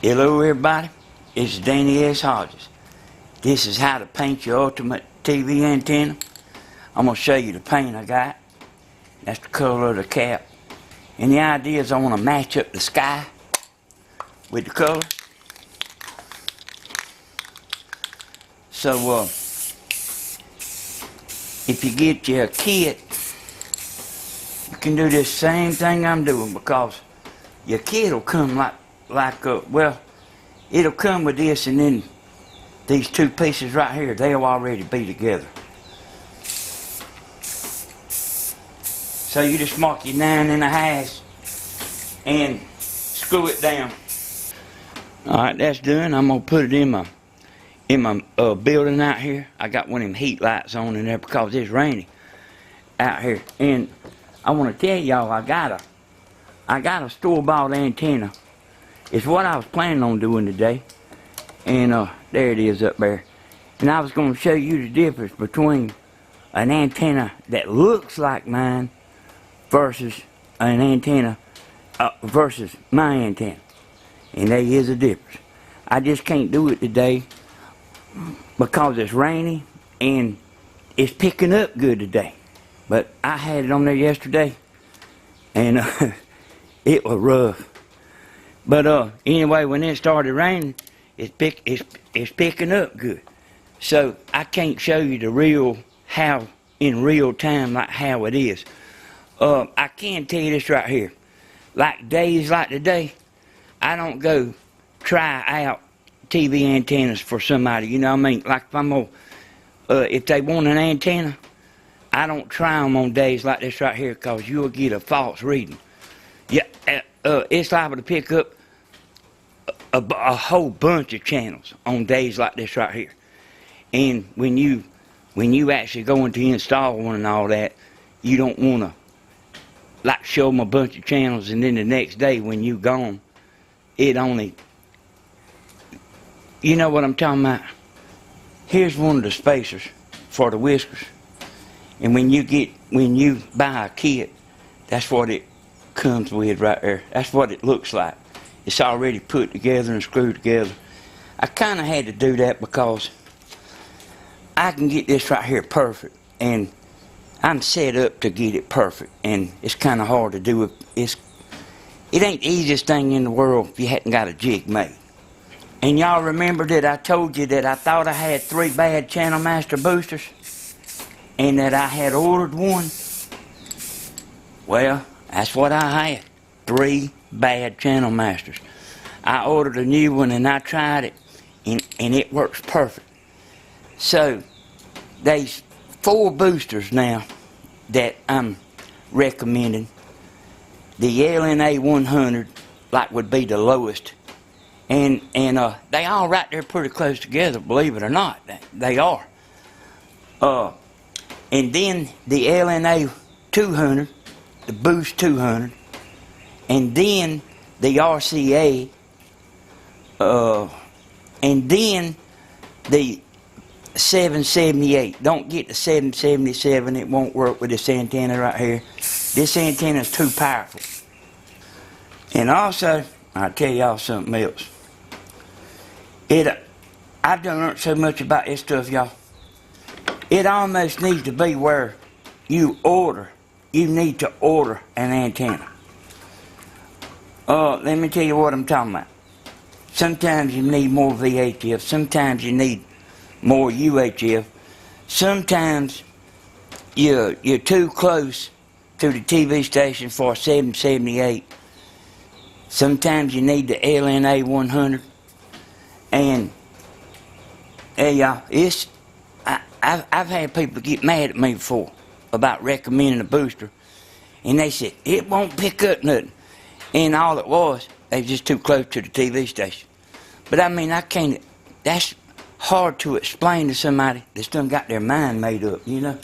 Hello everybody, it's Danny S. Hodges. This is how to paint your ultimate TV antenna. I'm going to show you the paint I got. That's the color of the cap. And the idea is I want to match up the sky with the color. So if you get your kit, you can do this same thing I'm doing, because your kit will come well, it'll come with this, and then these two pieces right here, they'll already be together. So you just mark your 9 1/2 and screw it down. Alright, that's done. I'm gonna put it in my building out here. I got one of them heat lights on in there because it's rainy out here. And I want to tell y'all, I got a store-bought antenna. It's what I was planning on doing today. And there it is up there. And I was going to show you the difference between an antenna that looks like mine versus an antenna versus my antenna. And there is a difference. I just can't do it today because it's rainy and it's picking up good today. But I had it on there yesterday and it was rough. But anyway, when it started raining, it's picking up good. So I can't show you the real how in real time like how it is. I can tell you this right here. Like days like today, I don't go try out TV antennas for somebody. You know what I mean? Like if I'm if they want an antenna, I don't try them on days like this right here, because you'll get a false reading. Yeah, it's liable to pick up a whole bunch of channels on days like this right here. And when you actually going to install one and all that, you don't want to like show them a bunch of channels and then the next day when you gone, it only, you know what I'm talking about. Here's one of the spacers for the whiskers. And when you buy a kit, that's what it comes with right there. That's what it looks like. It's already put together and screwed together. I kind of had to do that because I can get this right here perfect, and I'm set up to get it perfect, and it's kind of hard to do it. It ain't the easiest thing in the world if you hadn't got a jig made. And y'all remember that I told you that I thought I had 3 bad Channel Master boosters and that I had ordered one? Well, that's what I had. 3 bad Channel Masters. I ordered a new one and I tried it, and it works perfect. So there's 4 boosters now that I'm recommending. The LNA 100 like would be the lowest, and they all right there pretty close together, believe it or not. They are. And then the LNA 200, the Boost 200, and then the RCA, and then the 778. Don't get the 777, it won't work with this antenna right here. This antenna is too powerful. And also, I'll tell y'all something else. I've done learned so much about this stuff, y'all. It almost needs to be where you need to order an antenna. Let me tell you what I'm talking about. Sometimes you need more VHF, sometimes you need more UHF, sometimes you're too close to the TV station for a 778. Sometimes you need the LNA 100. And hey y'all, I've had people get mad at me before about recommending a booster, and they said it won't pick up nothing, and all it was, they was just too close to the TV station. But I mean, that's hard to explain to somebody that's done got their mind made up, you know.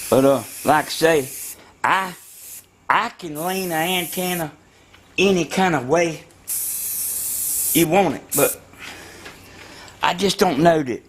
But like I say, I can lean an antenna any kind of way you want it, but I just don't know that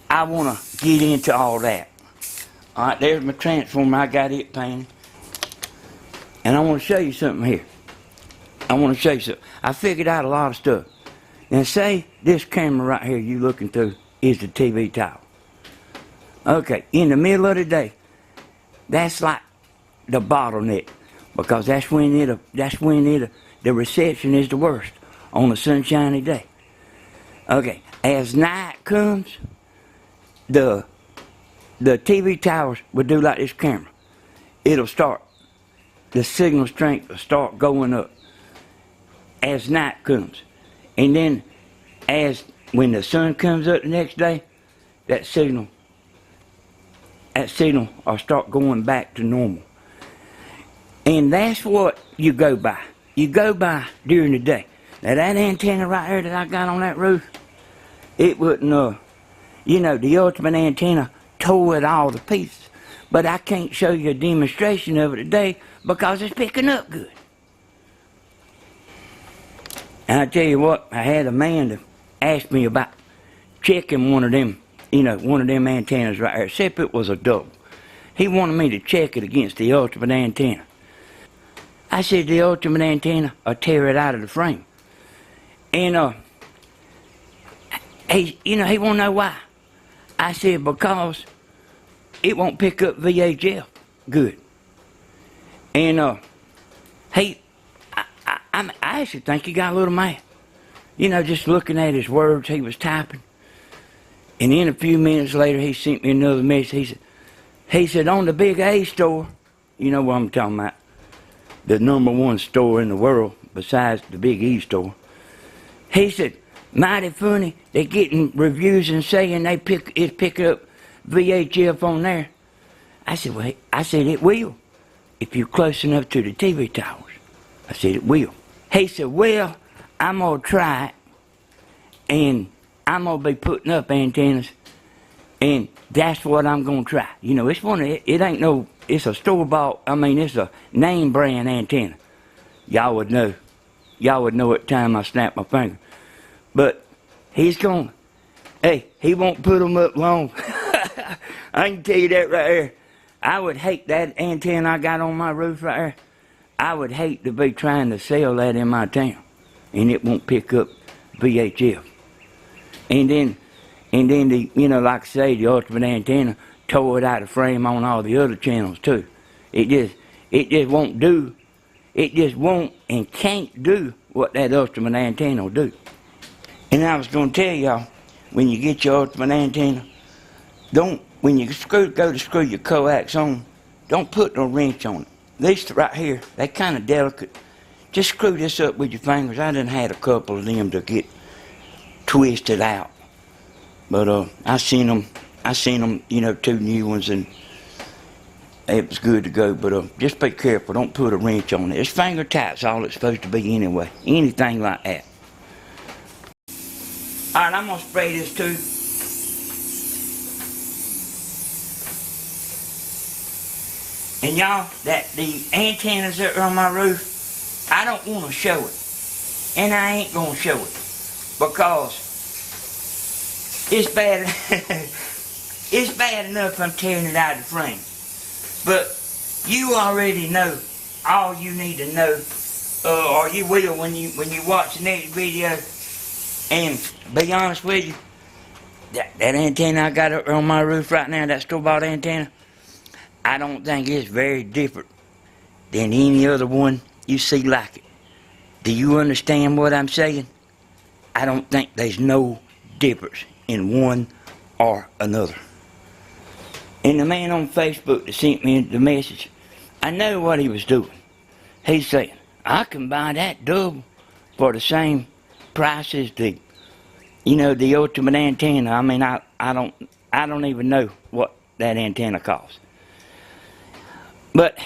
I want to get into all that. Alright, there's my transformer. I got it painted. And I want to show you something here. I want to show you something. I figured out a lot of stuff. Now say this camera right here you looking through is the TV tower. Okay, in the middle of the day, that's like the bottleneck, because that's when the reception is the worst on a sunshiny day. Okay, as night comes, the TV towers will do like this camera. It'll start, the signal strength will start going up as night comes. And then when the sun comes up the next day, that signal will start going back to normal. And that's what you go by. You go by during the day. Now that antenna right here that I got on that roof, it wouldn't, the Ultimate antenna tore it all to pieces. But I can't show you a demonstration of it today because it's picking up good. And I tell you what, I had a man to ask me about checking one of them antennas right there, except it was a double. He wanted me to check it against the Ultimate antenna. I said the Ultimate antenna will tear it out of the frame. And he want to know why. I said because it won't pick up VHF good. And I actually think he got a little mad. Just looking at his words he was typing. And then a few minutes later he sent me another message. He said on the Big A store, you know what I'm talking about, the #1 store in the world besides the Big E store. He said, mighty funny, they're getting reviews and saying it's picking up VHF on there. I said, it will, if you're close enough to the TV towers. I said, it will. He said, well, I'm going to try it, and I'm going to be putting up antennas, and that's what I'm going to try. It's a store-bought, it's a name brand antenna. Y'all would know at the time I snapped my finger. But he won't put them up long. I can tell you that right there. I would hate that antenna I got on my roof right there. I would hate to be trying to sell that in my town, and it won't pick up VHF. And then like I say, the Ultimate antenna tore it out of frame on all the other channels too. It just won't and can't do what that Ultimate antenna will do. And I was going to tell y'all, when you get your Ultimate antenna, when you go to screw your coax on, don't put no wrench on it. These right here, they're kind of delicate. Just screw this up with your fingers. I done had a couple of them to get twisted out. But I seen them, 2 new ones, and it was good to go. But just be careful, don't put a wrench on it. It's finger tight's all it's supposed to be anyway. Anything like that. Alright, I'm gonna spray this too. And y'all, the antennas that are on my roof, I don't want to show it. And I ain't gonna show it. Because it's bad. It's bad enough I'm tearing it out of the frame. But you already know all you need to know, or you will when you watch the next video. And be honest with you, that antenna I got up on my roof right now, that store-bought antenna, I don't think it's very different than any other one you see like it. Do you understand what I'm saying? I don't think there's no difference in one or another. And the man on Facebook that sent me the message, I know what he was doing. He's saying, I can buy that double for the same price as the Ultimate antenna. I don't even know what that antenna costs. But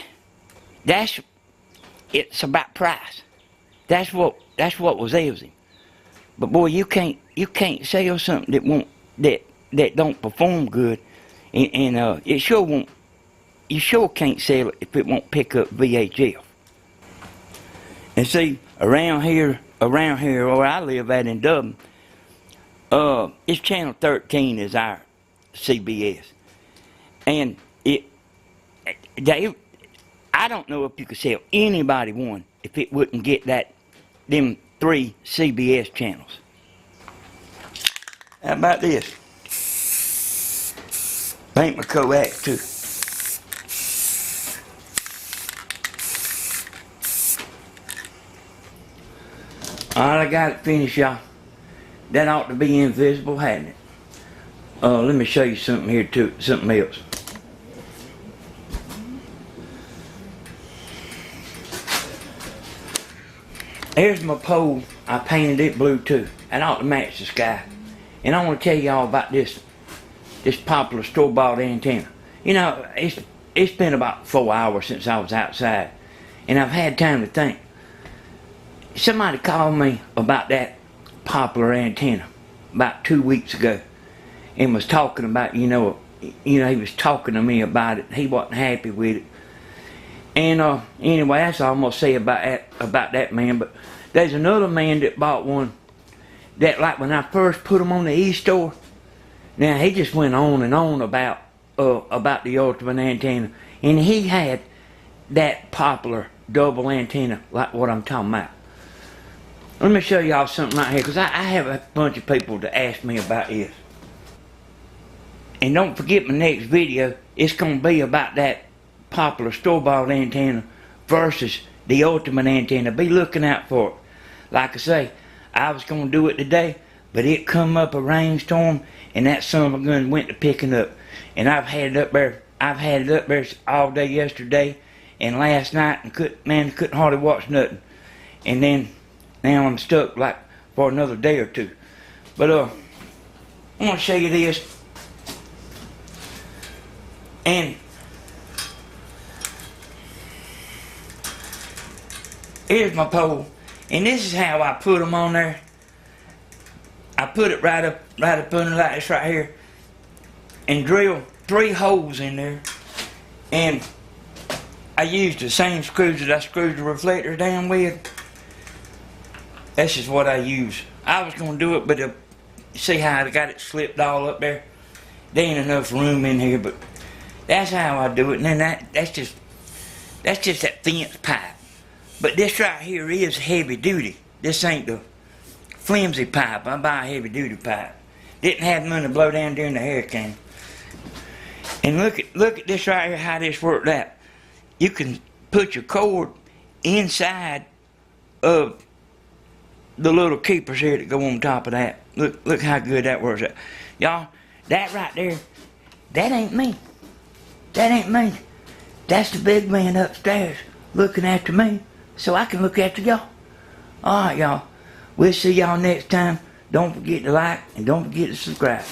it's about price. That's what was ails him. But boy, you can't sell something that don't perform good, and it sure won't. You sure can't sell it if it won't pick up VHF. And see, around here where I live at in Dublin, it's channel 13 is our CBS, and I I don't know if you could sell anybody one if it wouldn't get them 3 CBS channels. How about this? Paint my coax too. Alright, I got it finished, y'all. That ought to be invisible, hadn't it? Let me show you something here too, something else. Here's my pole. I painted it blue too. That ought to match the sky. And I want to tell y'all about this popular store-bought antenna. You know, it's been about 4 hours since I was outside, and I've had time to think. Somebody called me about that popular antenna about 2 weeks ago, and was talking about, he was talking to me about it. He wasn't happy with it. And anyway, that's all I'm gonna say about that man. But there's another man that bought one that, like, when I first put him on the e-store, now he just went on and on about the Ultimate antenna, and he had that popular double antenna like what I'm talking about. Let me show y'all something right here, because I have a bunch of people to ask me about this. And don't forget, my next video, it's going to be about that popular store-bought antenna versus the Ultimate antenna. Be looking out for it. Like I say, I was going to do it today, but it come up a rainstorm, and that son of a gun went to picking up. And I've had it up there all day yesterday and last night, and couldn't hardly watch nothing. And then now I'm stuck like for another day or two. But I want to show you this. And here's my pole. And this is how I put them on there. I put it right up under like this right here, and drill 3 holes in there. And I used the same screws that I screwed the reflector down with. That's just what I use. I was gonna do it, but see how I got it slipped all up there? There ain't enough room in here, but that's how I do it. And then that's just that fence pipe. But this right here is heavy duty. This ain't the flimsy pipe. I buy a heavy duty pipe. Didn't have money to blow down during the hurricane. And look at this right here, how this worked out. You can put your cord inside of the little keepers here that go on top of that. Look how good that works out. Y'all, that right there, that ain't me. That ain't me. That's the big man upstairs looking after me, so I can look after y'all. Alright, y'all. We'll see y'all next time. Don't forget to like and don't forget to subscribe.